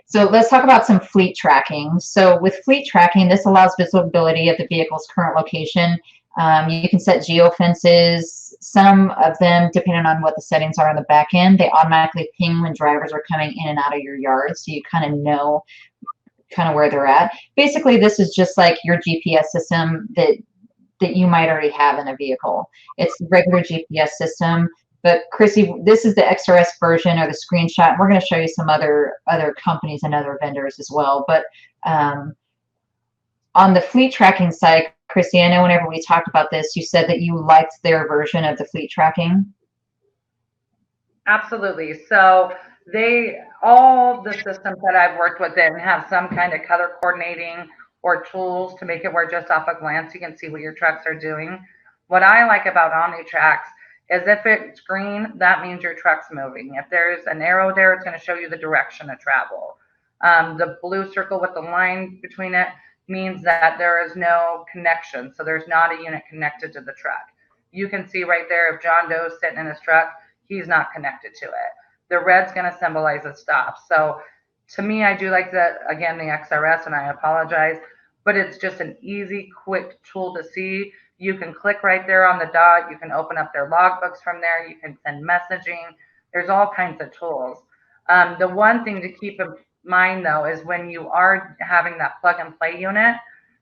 So let's talk about some fleet tracking. So with fleet tracking, this allows visibility of the vehicle's current location. You can set geofences. Some of them, depending on what the settings are on the back end, they automatically ping when drivers are coming in and out of your yard, so you kind of know kind of where they're at. Basically, this is just like your GPS system that you might already have in a vehicle. It's the regular GPS system. But Chrissy, this is the XRS version or the screenshot. We're going to show you some other companies and other vendors as well. But on the fleet tracking side, Chrissy, I know whenever we talked about this, you said that you liked their version of the fleet tracking. Absolutely. So all the systems that I've worked with in have some kind of color coordinating or tools to make it where just off a glance you can see what your trucks are doing. What I like about OmniTracks is if it's green, that means your truck's moving. If there's an arrow there, it's going to show you the direction of travel. The blue circle with the line between it means that there is no connection. So there's not a unit connected to the truck. You can see right there if John Doe's sitting in his truck, he's not connected to it. The red's going to symbolize a stop. So to me, I do like again, the XRS, and I apologize, but it's just an easy, quick tool to see. You can click right there on the dot. You can open up their logbooks from there. You can send messaging. There's all kinds of tools. The one thing to keep in mind, though, is when you are having that plug and play unit,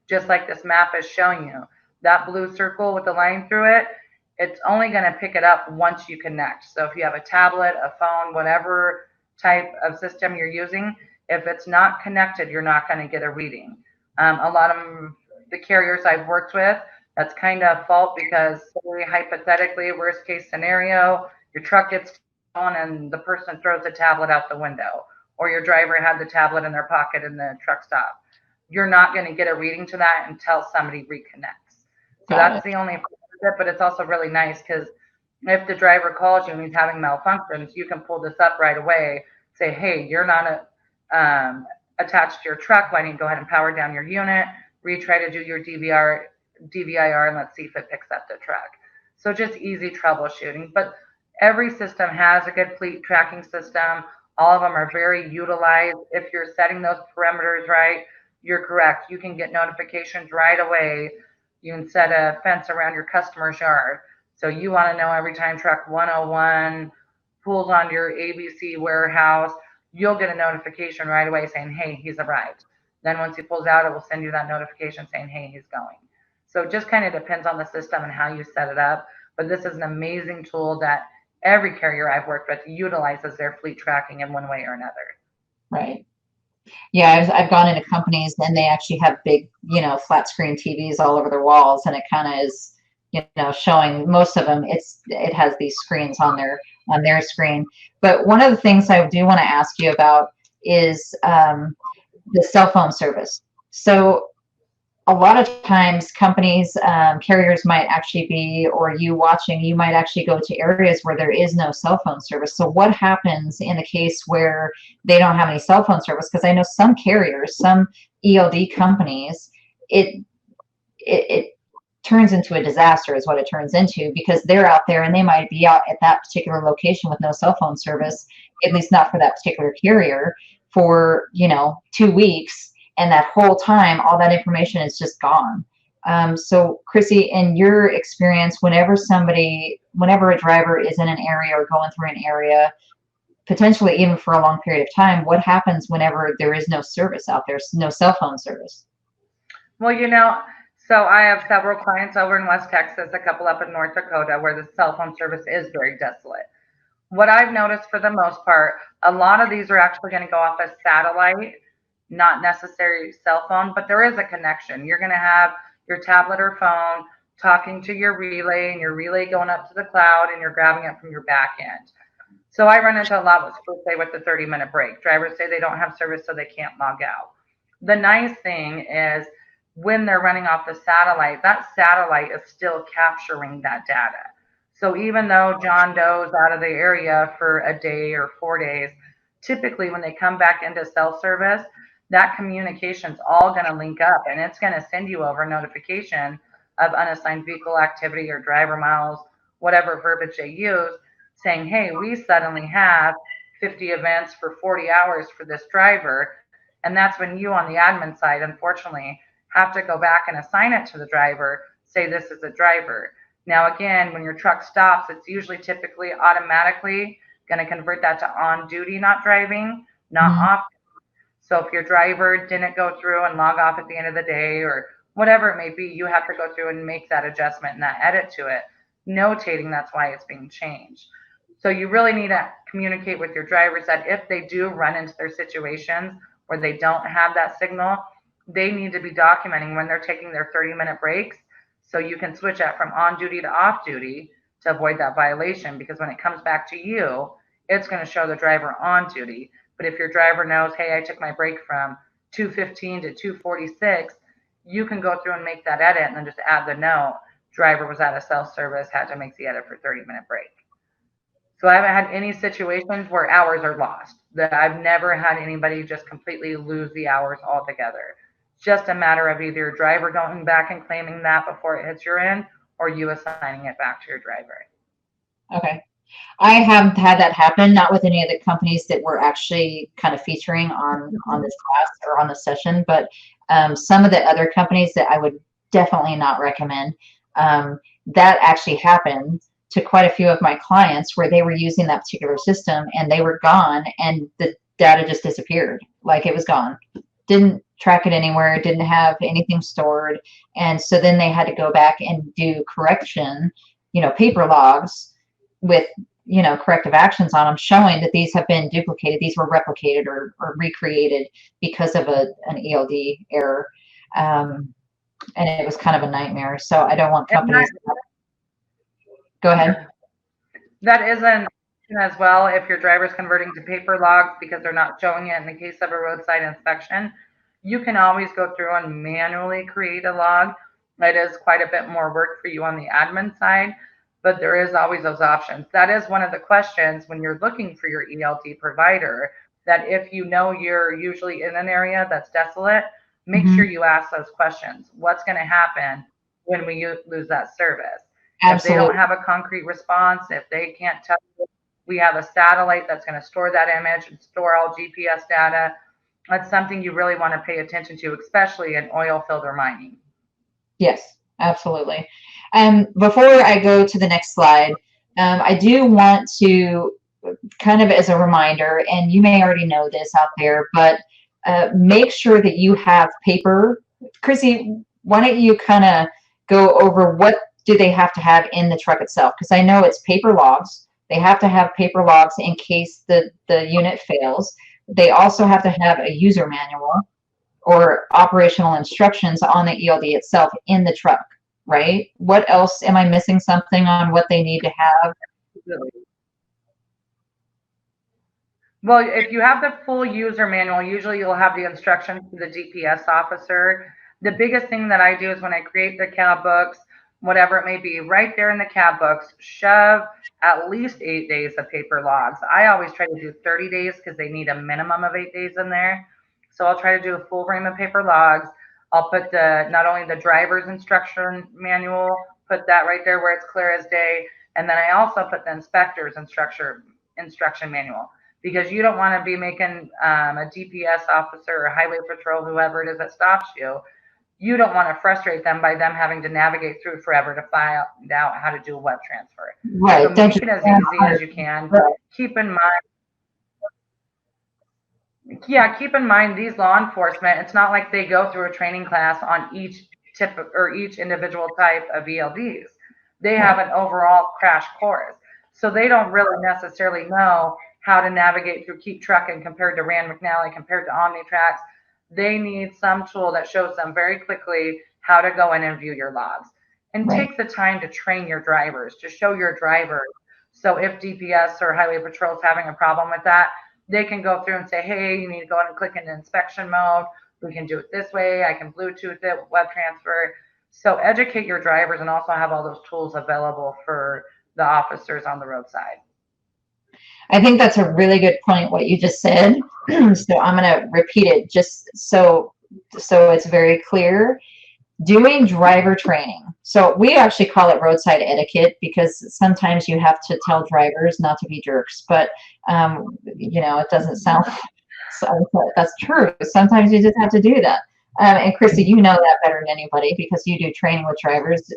just like this map is showing you, that blue circle with the line through it, it's only going to pick it up once you connect. So if you have a tablet, a phone, whatever type of system you're using, if it's not connected, you're not going to get a reading. A lot of the carriers I've worked with, that's kind of fault because hypothetically, worst case scenario, your truck gets towed and the person throws the tablet out the window, or your driver had the tablet in their pocket in the truck stop. You're not going to get a reading to that until somebody reconnects. So Got that's it. the only part of it, but it's also really nice because if the driver calls you and he's having malfunctions, you can pull this up right away. Say, hey, you're not attached to your truck. Why don't you go ahead and power down your unit? Retry to do your DVIR, and let's see if it picks up the truck. So just easy troubleshooting. But every system has a good fleet tracking system. All of them are very utilized. If you're setting those parameters right, you're correct. You can get notifications right away. You can set a fence around your customer's yard. So you want to know every time truck 101 pulls onto your ABC warehouse, you'll get a notification right away saying, hey, he's arrived. Then once he pulls out, it will send you that notification saying, hey, he's going. So it just kind of depends on the system and how you set it up. But this is an amazing tool that every carrier I've worked with utilizes their fleet tracking in one way or another. Right. Yeah, I've gone into companies and they actually have big, flat screen TVs all over their walls, and it kind of is, showing most of them. It has these screens on their screen. But one of the things I do want to ask you about is the cell phone service. So a lot of times companies, carriers might actually be, or you might actually go to areas where there is no cell phone service. So what happens in the case where they don't have any cell phone service? Because I know some carriers, some ELD companies, it turns into a disaster is what it turns into, because they're out there and they might be out at that particular location with no cell phone service, at least not for that particular carrier, for 2 weeks, and that whole time all that information is just gone. So Chrissy, in your experience, whenever a driver is in an area or going through an area, potentially even for a long period of time, what happens whenever there is no service out there, no cell phone service? Well, so I have several clients over in West Texas, a couple up in North Dakota, where the cell phone service is very desolate. What I've noticed for the most part, a lot of these are actually going to go off as satellite, not necessarily cell phone, but there is a connection. You're going to have your tablet or phone talking to your relay, and your relay going up to the cloud, and you're grabbing it from your back end. So I run into a lot with people say with the 30-minute break. Drivers say they don't have service, so they can't log out. The nice thing is when they're running off the satellite, that satellite is still capturing that data. So even though John Doe's out of the area for a day or 4 days, typically when they come back into cell service, that communication's all going to link up and it's going to send you over a notification of unassigned vehicle activity or driver miles, whatever verbiage they use, saying, hey, we suddenly have 50 events for 40 hours for this driver. And that's when you on the admin side, unfortunately, have to go back and assign it to the driver, say this is a driver. Now, again, when your truck stops, it's usually typically automatically going to convert that to on duty, not driving, not Mhm. off. So if your driver didn't go through and log off at the end of the day or whatever it may be, you have to go through and make that adjustment and that edit to it, notating that's why it's being changed. So you really need to communicate with your drivers that if they do run into their situations where they don't have that signal, they need to be documenting when they're taking their 30-minute breaks so you can switch that from on duty to off duty to avoid that violation, because when it comes back to you, it's going to show the driver on duty. But if your driver knows, hey, I took my break from 2:15 to 2:46, you can go through and make that edit and then just add the note, driver was at a self-service, had to make the edit for 30-minute break. So I haven't had any situations where hours are lost. That I've never had anybody just completely lose the hours altogether. It's just a matter of either your driver going back and claiming that before it hits your end, or you assigning it back to your driver. Okay. I haven't had that happen, not with any of the companies that we're actually kind of featuring on this class or on the session, but some of the other companies that I would definitely not recommend. That actually happened to quite a few of my clients where they were using that particular system and they were gone and the data just disappeared. Like it was gone. Didn't track it anywhere, didn't have anything stored. And so then they had to go back and do correction, paper logs with corrective actions on them, showing that these have been duplicated, these were replicated or recreated because of an ELD error. And it was kind of a nightmare. So I don't want companies. Go ahead. That is an option as well if your driver's converting to paper logs because they're not showing it in the case of a roadside inspection. You can always go through and manually create a log. It is quite a bit more work for you on the admin side, but there is always those options. That is one of the questions when you're looking for your ELD provider, that if you know you're usually in an area that's desolate, make sure you ask those questions. What's going to happen when we lose that service? If they Absolutely. don't have a concrete response, if they can't tell you, we have a satellite that's going to store that image and store all GPS data. That's something you really want to pay attention to, especially in oil field or mining. Yes, absolutely. Before I go to the next slide, I do want to kind of as a reminder, and you may already know this out there, but make sure that you have paper. Chrissy, why don't you kind of go over what do they have to have in the truck itself? Because I know it's paper logs. They have to have paper logs in case the unit fails. They also have to have a user manual or operational instructions on the ELD itself in the truck, right? What else? Am I missing something on what they need to have? Well, if you have the full user manual, usually you'll have the instructions to the DPS officer. The biggest thing that I do is when I create the cab books, whatever it may be, right there in the cab books, shove at least 8 days of paper logs. I always try to do 30 days because they need a minimum of 8 days in there. So I'll try to do a full ream of paper logs. I'll put not only the driver's instruction manual, put that right there where it's clear as day. And then I also put the inspector's instruction manual, because you don't want to be making a DPS officer or highway patrol, whoever it is that stops you. You don't want to frustrate them by them having to navigate through forever to find out how to do a web transfer. Right. So make it as easy as you can. Keep in mind, these law enforcement, it's not like they go through a training class on each each individual type of ELDs. They have an overall crash course. So they don't really necessarily know how to navigate through Keep Trucking compared to Rand McNally, compared to OmniTrax. They need some tool that shows them very quickly how to go in and view your logs. And take the time to train your drivers, to show your drivers. So if DPS or Highway Patrol is having a problem with that, they can go through and say, hey, you need to go in and click into inspection mode. We can do it this way. I can Bluetooth it, web transfer. So educate your drivers and also have all those tools available for the officers on the roadside. I think that's a really good point, what you just said. So I'm going to repeat it just so it's very clear. Doing driver training. So we actually call it roadside etiquette because sometimes you have to tell drivers not to be jerks, but it doesn't sound so that's true. Sometimes you just have to do that. And Christy, you know that better than anybody because you do training with drivers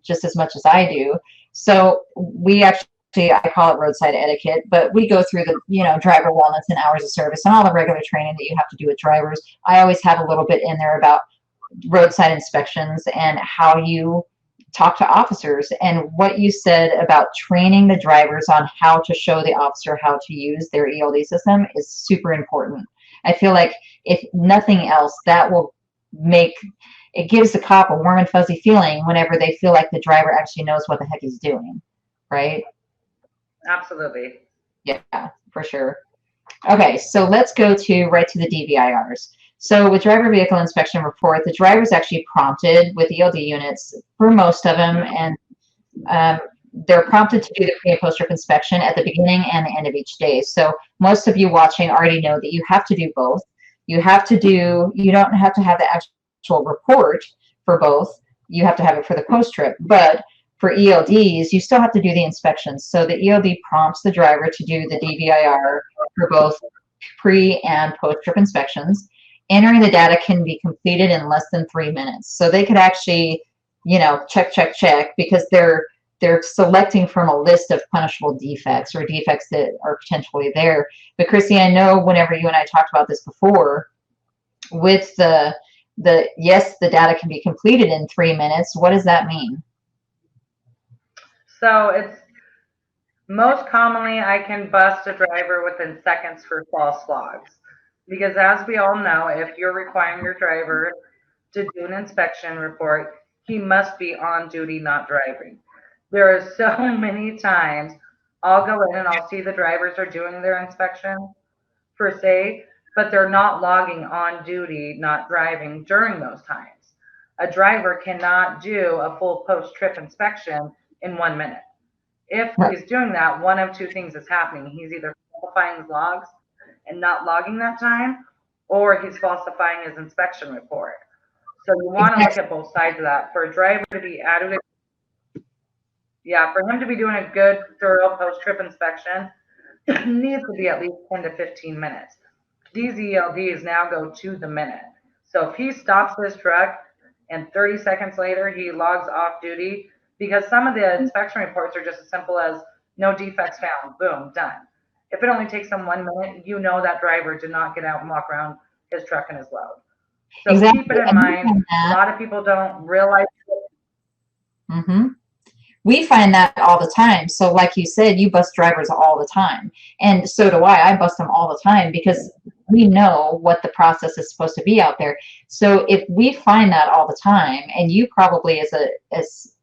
just as much as I do. So we actually, I call it roadside etiquette, but we go through the, driver wellness and hours of service and all the regular training that you have to do with drivers. I always have a little bit in there about roadside inspections and how you talk to officers, and what you said about training the drivers on how to show the officer how to use their ELD system is super important. I feel like if nothing else, that will make it gives the cop a warm and fuzzy feeling whenever they feel like the driver actually knows what the heck he's doing, right? Absolutely. Yeah, for sure. Okay, so let's go right to the DVIRs. So with driver vehicle inspection report, the driver is actually prompted with ELD units for most of them, and they're prompted to do the pre and post trip inspection at the beginning and the end of each day. So most of you watching already know that you have to do both. You don't have to have the actual report for both. You have to have it for the post trip, but for ELDs, you still have to do the inspections. So the ELD prompts the driver to do the DVIR for both pre and post trip inspections. Entering the data can be completed in less than 3 minutes. So they could actually, check, because they're selecting from a list of punishable defects or defects that are potentially there. But Chrissy, I know whenever you and I talked about this before, with the yes, the data can be completed in 3 minutes. What does that mean? So it's most commonly I can bust a driver within seconds for false logs. Because as we all know, if you're requiring your driver to do an inspection report, he must be on duty, not driving. There are so many times I'll go in and I'll see the drivers are doing their inspection per se, but they're not logging on duty, not driving during those times. A driver cannot do a full post-trip inspection in 1 minute. If he's doing that, one of two things is happening. He's either falsifying his logs and not logging that time, or he's falsifying his inspection report. So you want to look at both sides of that. For a driver to be adequate, for him to be doing a good, thorough post-trip inspection, it needs to be at least 10 to 15 minutes. These ELDs now go to the minute. So if he stops his truck and 30 seconds later he logs off duty, because some of the inspection reports are just as simple as no defects found, boom, done. If it only takes them 1 minute, that driver did not get out and walk around his truck and his load. So exactly. Keep it in mind. A lot of people don't realize it. Mm-hmm. We find that all the time. So like you said, you bust drivers all the time. And so do I. I bust them all the time because we know what the process is supposed to be out there. So if we find that all the time, and you probably as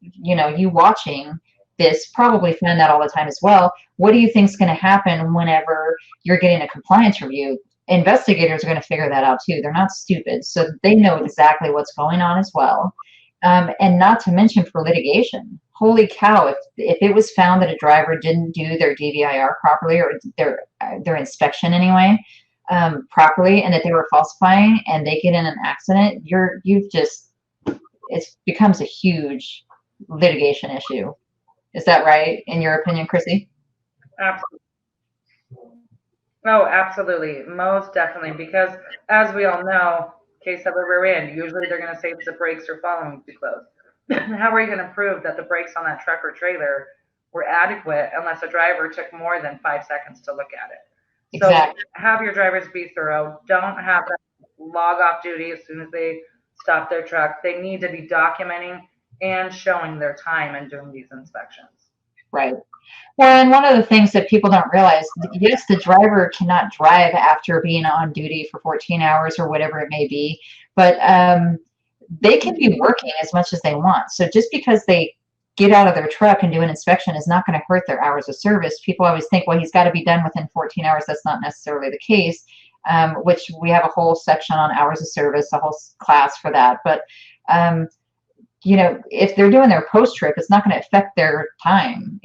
you watching this probably find that all the time as well, what do you think is going to happen whenever you're getting a compliance review? Investigators are going to figure that out too. They're not stupid. So they know exactly what's going on as well. And not to mention for litigation. Holy cow, if it was found that a driver didn't do their DVIR properly, or their inspection anyway, properly, and that they were falsifying and they get in an accident, it becomes a huge litigation issue. Is that right, in your opinion, Chrissy? Absolutely. Oh, absolutely. Most definitely. Because as we all know, case that we're in, usually they're going to say the brakes are following too close. How are you going to prove that the brakes on that truck or trailer were adequate unless a driver took more than 5 seconds to look at it? Exactly. So have your drivers be thorough. Don't have them log off duty as soon as they stop their truck. They need to be documenting and showing their time and doing these inspections. Right. Well, and one of the things that people don't realize, yes, the driver cannot drive after being on duty for 14 hours or whatever it may be, but they can be working as much as they want. So just because they get out of their truck and do an inspection is not going to hurt their hours of service. People always think, well, he's got to be done within 14 hours. That's not necessarily the case, which we have a whole section on hours of service, a whole class for that. But if they're doing their post trip, it's not going to affect their time.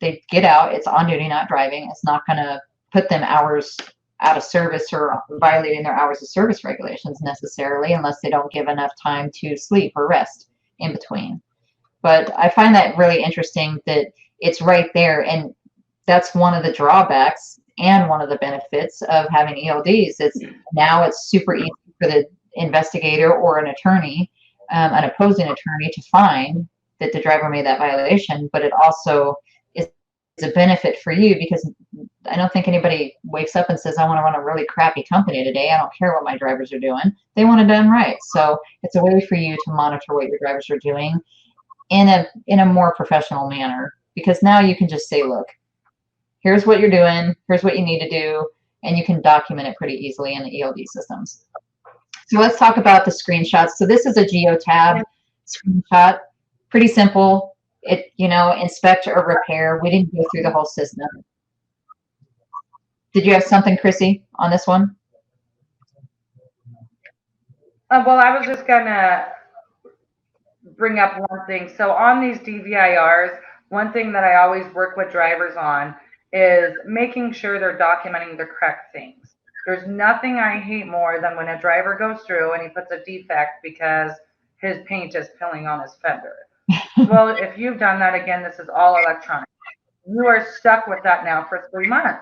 They get out, it's on duty, not driving. It's not going to put them hours out of service or violating their hours of service regulations necessarily, unless they don't give enough time to sleep or rest in between. But I find that really interesting that it's right there. And that's one of the drawbacks and one of the benefits of having ELDs. It's super easy for the investigator or an attorney, an opposing attorney, to find that the driver made that violation, but it also is a benefit for you, because I don't think anybody wakes up and says, I want to run a really crappy company today. I don't care what my drivers are doing. They want it done right. So it's a way for you to monitor what your drivers are doing in a more professional manner, because now you can just say, look, here's what you're doing, here's what you need to do, and you can document it pretty easily in the ELD systems. So let's talk about the screenshots. So this is a geotab screenshot, pretty simple. It, inspect or repair. We didn't go through the whole system. Did you have something, Chrissy, on this one? Well, I was just gonna bring up one thing. So on these DVIRs, one thing that I always work with drivers on is making sure they're documenting the correct things. There's nothing I hate more than when a driver goes through and he puts a defect because his paint is peeling on his fender. Well, if you've done that, again, this is all electronic. You are stuck with that now for 3 months.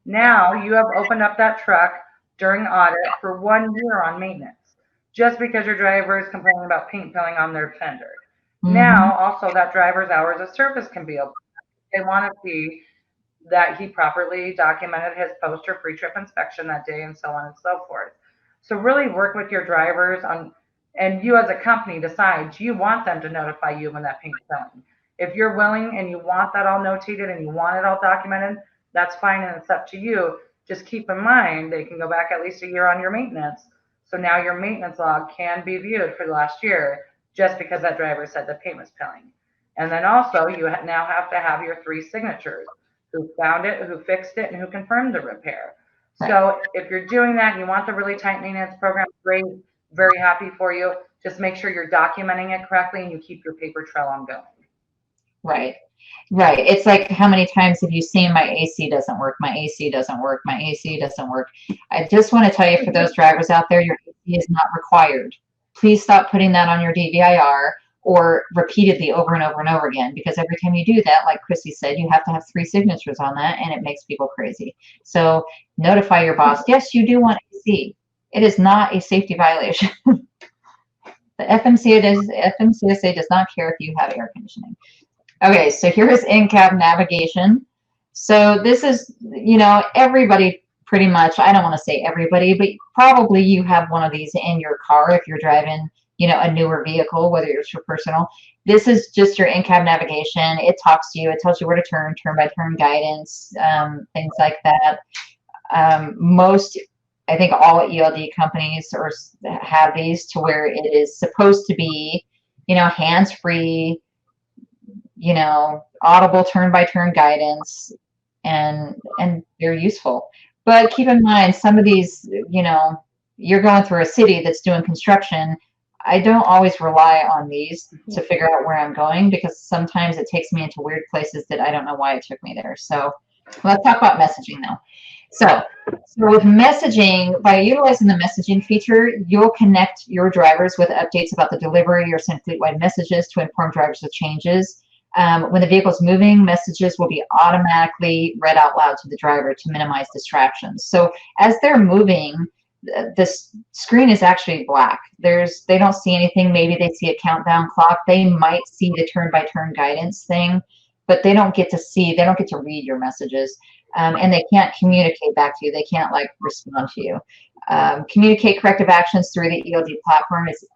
Now you have opened up that truck during audit for 1 year on maintenance, just because your driver is complaining about paint peeling on their fender. Now, also, that driver's hours of service can be open. They want to see that he properly documented his post or pre-trip inspection that day, and so on and so forth. So really work with your drivers on, and you as a company decide, do you want them to notify you when that paint's peeling? If you're willing and you want that all notated and you want it all documented, that's fine, and it's up to you. Just keep in mind, they can go back at least a year on your maintenance. So now your maintenance log can be viewed for the last year, just because that driver said the paint was peeling. And then also you now have to have your 3 signatures: who found it, who fixed it, and who confirmed the repair. Right. So if you're doing that and you want the really tight maintenance program, great, very happy for you. Just make sure you're documenting it correctly and you keep your paper trail ongoing. Right. Right. It's like, how many times have you seen my AC doesn't work? My AC doesn't work. My AC doesn't work. I just want to tell you, for those drivers out there, your AC is not required. Please stop putting that on your DVIR or repeatedly over and over and over again, because every time you do that, like Chrissy said, you have to have 3 signatures on that, and it makes people crazy. So notify your boss. Yes, you do want AC. It is not a safety violation. The FMCSA does not care if you have air conditioning. Okay, so here's in-cab navigation. So this is, everybody pretty much, I don't want to say everybody, but probably you have one of these in your car if you're driving, a newer vehicle, whether it's your personal. This is just your in-cab navigation. It talks to you. It tells you where to turn by turn guidance, things like that. I think all ELD companies have these to where it is supposed to be, hands-free, audible turn-by-turn guidance, and they're useful. But keep in mind, some of these, you're going through a city that's doing construction. I don't always rely on these to figure out where I'm going, because sometimes it takes me into weird places that I don't know why it took me there. So let's talk about messaging now. So with messaging, by utilizing the messaging feature, you'll connect your drivers with updates about the delivery or send fleet-wide messages to inform drivers of changes. When the vehicle is moving, messages will be automatically read out loud to the driver to minimize distractions. So as they're moving, this screen is actually black. They don't see anything. Maybe they see a countdown clock. They might see the turn-by-turn guidance thing, but they don't get to read your messages. And they can't communicate back to you. They can't respond to you. Communicate corrective actions through the ELD platform is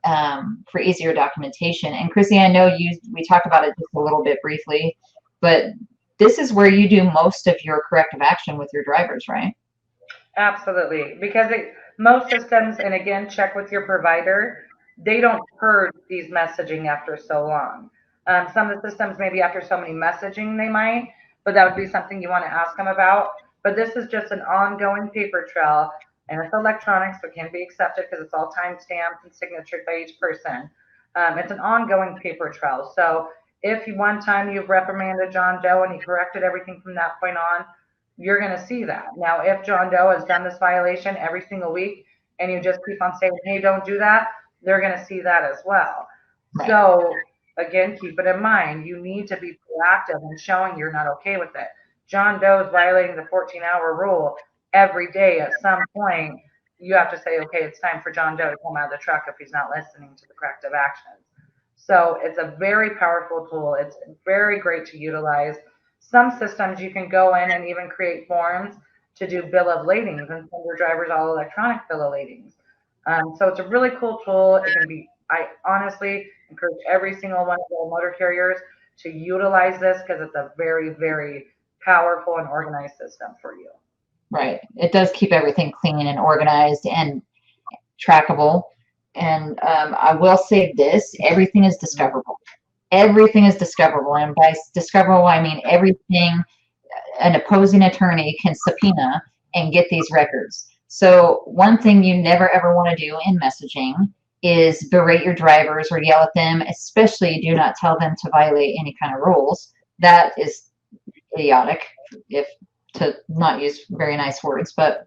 for easier documentation. And Chrissy, I know we talked about it just a little bit briefly, but this is where you do most of your corrective action with your drivers, right? Absolutely, because most systems, and again, check with your provider, they don't purge these messaging after so long. Some of the systems, maybe after so many messaging, they might, but that would be something you want to ask them about. But this is just an ongoing paper trail, and it's electronic, so it can be accepted because it's all time stamped and signatured by each person. It's an ongoing paper trail. So if one time you've reprimanded John Doe and he corrected everything from that point on, you're going to see that. Now, if John Doe has done this violation every single week and you just keep on saying, hey, don't do that, they're going to see that as well. Right. So, again, keep it in mind. You need to be proactive in showing you're not okay with it. John Doe is violating the 14-hour rule every day. At some point, you have to say, okay, it's time for John Doe to come out of the truck if he's not listening to the corrective actions. So it's a very powerful tool. It's very great to utilize. Some systems you can go in and even create forms to do bill of ladings and send your drivers all electronic bill of ladings. So it's a really cool tool. It can be, I honestly encourage every single one of the motor carriers to utilize this because it's a very, very powerful and organized system for you. Right. It does keep everything clean and organized and trackable. And I will say this, everything is discoverable. Everything is discoverable. And by discoverable, I mean everything an opposing attorney can subpoena and get these records. So one thing you never ever want to do in messaging is berate your drivers or yell at them, especially do not tell them to violate any kind of rules. That is idiotic, if to not use very nice words, but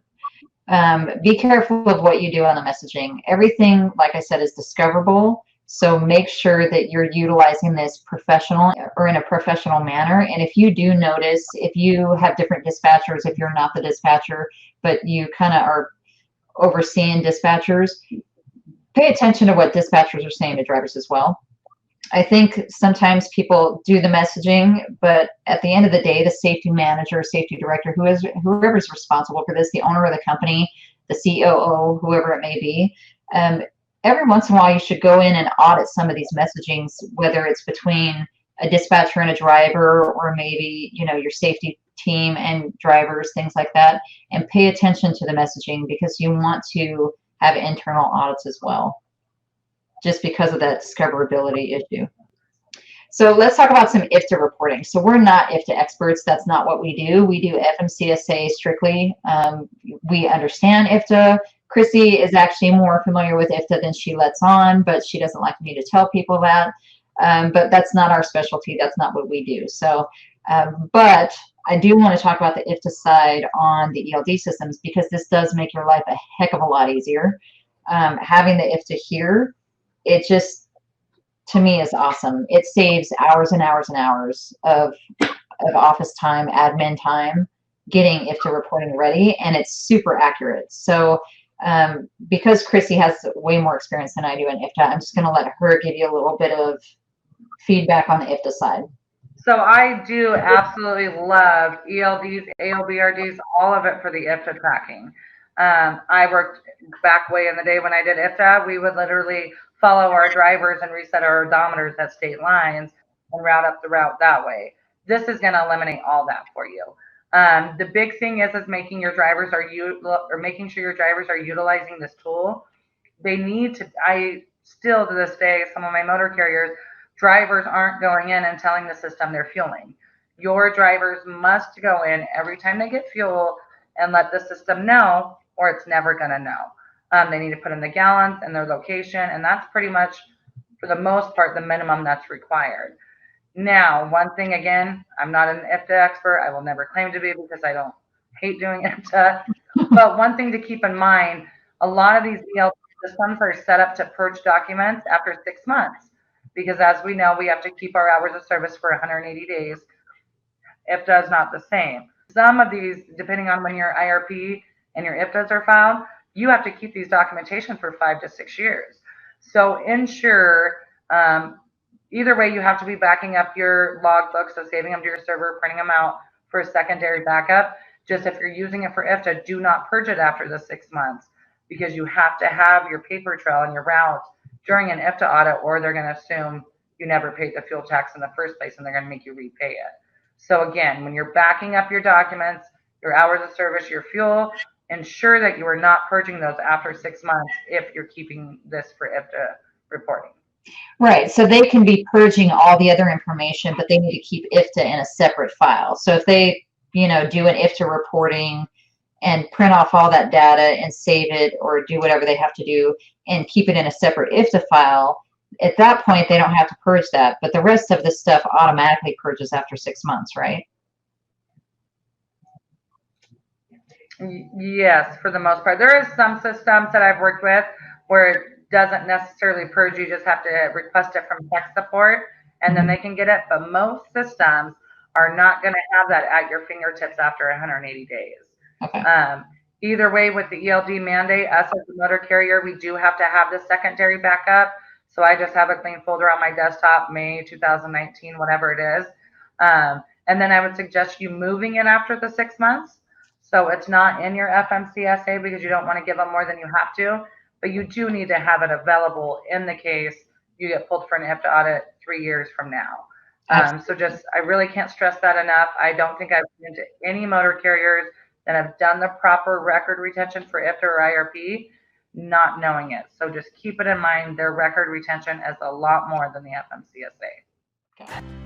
be careful of what you do on the messaging. Everything, like I said, is discoverable. So make sure that you're utilizing this professional or in a professional manner. And if you do notice, if you have different dispatchers, if you're not the dispatcher, but you kind of are overseeing dispatchers, pay attention to what dispatchers are saying to drivers as well. I think sometimes people do the messaging, but at the end of the day, the safety manager, safety director, whoever's responsible for this, the owner of the company, the COO, whoever it may be, every once in a while you should go in and audit some of these messagings, whether it's between a dispatcher and a driver, or maybe, you know, your safety team and drivers, things like that, and pay attention to the messaging because you want to have internal audits as well, just because of that discoverability issue. So let's talk about some IFTA reporting. So we're not IFTA experts. That's not what we do. We do FMCSA strictly. We understand IFTA. Chrissy is actually more familiar with IFTA than she lets on, but she doesn't like me to tell people that. But that's not our specialty. That's not what we do. So, but I do want to talk about the IFTA side on the ELD systems, because this does make your life a heck of a lot easier. Having the IFTA here, it just, to me, is awesome. It saves hours and hours and hours of office time, admin time, getting IFTA reporting ready, and it's super accurate. So because Chrissy has way more experience than I do in IFTA, I'm just going to let her give you a little bit of feedback on the IFTA side. So I do absolutely love ELDs, ALBRDs, all of it for the IFTA tracking. I worked back way in the day when I did IFTA. We would literally follow our drivers and reset our odometers at state lines and route up the route that way. This is going to eliminate all that for you. The big thing is making your drivers making sure your drivers are utilizing this tool. They need to. I still to this day, some of my motor carriers, drivers aren't going in and telling the system they're fueling. Your drivers must go in every time they get fuel and let the system know, or it's never going to know. They need to put in the gallons and their location, and that's pretty much, for the most part, the minimum that's required. Now, one thing, again, I'm not an IFTA expert. I will never claim to be because I don't hate doing IFTA. But one thing to keep in mind, a lot of these ELD systems are set up to purge documents after 6 months, because as we know, we have to keep our hours of service for 180 days. IFTA is not the same. Some of these, depending on when your IRP and your IFTAs are filed, you have to keep these documentation for 5 to 6 years. So ensure, either way, you have to be backing up your logbooks, so saving them to your server, printing them out for a secondary backup. Just if you're using it for IFTA, do not purge it after the 6 months, because you have to have your paper trail and your routes during an IFTA audit, or they're going to assume you never paid the fuel tax in the first place and they're going to make you repay it. So again, when you're backing up your documents, your hours of service, your fuel, ensure that you are not purging those after 6 months if you're keeping this for IFTA reporting. Right. So they can be purging all the other information, but they need to keep IFTA in a separate file. So if they, you know, do an IFTA reporting and print off all that data and save it, or do whatever they have to do and keep it in a separate IFTA file, at that point, they don't have to purge that. But the rest of the stuff automatically purges after 6 months, right? Yes, for the most part. There is some systems that I've worked with where it doesn't necessarily purge. You just have to request it from tech support and then Mhm. they can get it. But most systems are not going to have that at your fingertips after 180 days. Okay. Um, Either way, with the ELD mandate, us as a motor carrier, we do have to have the secondary backup. So I just have a clean folder on my desktop, May 2019, whatever it is. And then I would suggest you moving it after the 6 months. So it's not in your FMCSA because you don't want to give them more than you have to, but you do need to have it available in the case you get pulled for an IFTA audit 3 years from now. So Absolutely. just, I really can't stress that enough. I don't think I've been to any motor carriers that have done the proper record retention for IFTA or IRP, not knowing it. So just keep it in mind, their record retention is a lot more than the FMCSA.